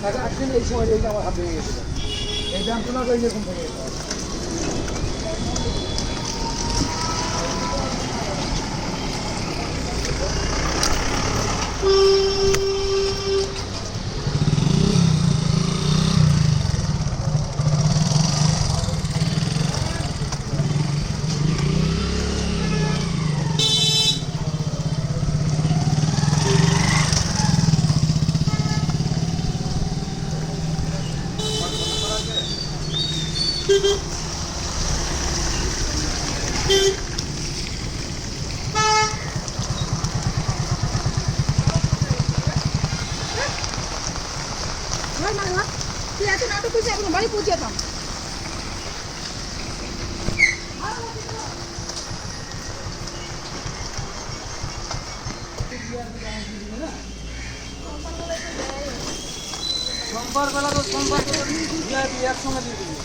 একদিন এই সময় এই আমার হাত ভেঙে গেছিল, এই যন্ত্রণা করে এরকম ভেঙে গেছে। তুই এত নাটক করছিস, এখন বাড়ি পৌঁছে যেতাম। সোমবার বেলা তো সোমবার একসঙ্গে দিয়ে দিবি।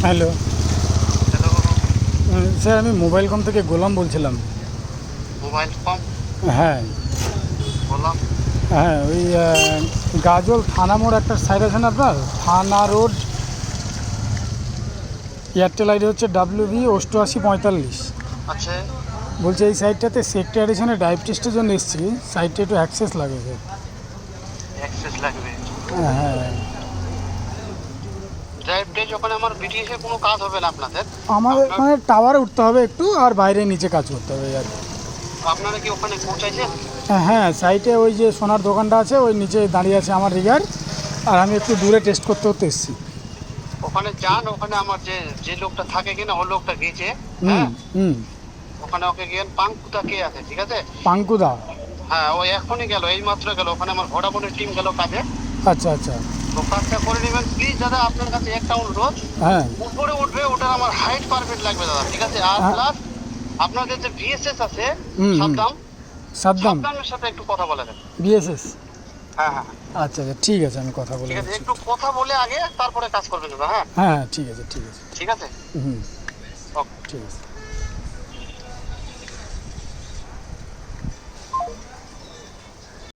হ্যালো স্যার, আমি মোবাইল কম থেকে গোলাম বলছিলাম। মোবাইল কম? হ্যাঁ বললাম। হ্যাঁ, ওই গাজল থানা মোড় একটা সাইড আছে না আপনার, থানা রোড, এয়ারটেল আইডি হচ্ছে WV8845। আচ্ছা, বলছি এই সাইডটাতে সেক্টর এডিশনে ডাইভ টেস্টের জন্য এসেছি, সাইডটা একটু অ্যাক্সেস লাগে স্যার। অ্যাক্সেস লাগবে? হ্যাঁ, ড্রাইভ টেস্ট ওখানে আমার বিটিএসে কোনো কাজ হবে না আপনাদের? আমাদের মানে টাওয়ারে উঠতে হবে একটু, আর বাইরে নিচে কাজ করতে হবে আর কি। আপনারা কি ওখানে পৌঁছাইছেন? হ্যাঁ, সাইটে ওই যে সোনার দোকানটা আছে ওই নিচে দাঁড়িয়ে আছে আমার রিগার, আর আমি একটু দূরে টেস্ট করতে করতে এসেছি। ওখানে যান, ওখানে আমার যে লোকটা থাকে কিনা ওই লোকটা গেছে। হুম হুম। ওখানে ওকে গিয়ে পাঙ্কুদা কে আছে, ঠিক আছে? পাঙ্কুদা? হ্যাঁ, ও এখনই গেল, এই মাত্র গেল। ওখানে আমার ভোডাফোনের টিম গেল কাজে। আচ্ছা আচ্ছা। তো কাজটা করে নেবেন প্লিজ দাদা। আপনার কাছে একটা অনুরোধ, হ্যাঁ উপরে উঠবে, ওটার আমার হাইট পারফেক্ট লাগবে দাদা, ঠিক আছে? আর প্লাস আপনাদের যে ভিএসএস আছে সাদ্দাম, সাদ্দামের সাথে একটু কথা বলে দেন। বিএসএস? হ্যাঁ হ্যাঁ আচ্ছা আচ্ছা, ঠিক আছে, আমি কথা বলে ঠিক আছে, দিচ্ছি। একটু কথা বলে আগে তারপরে কাজ করবেন দাদা। হ্যাঁ হ্যাঁ ঠিক আছে ঠিক আছে। ঠিক আছে। হুম, ওকে। ঠিক আছে।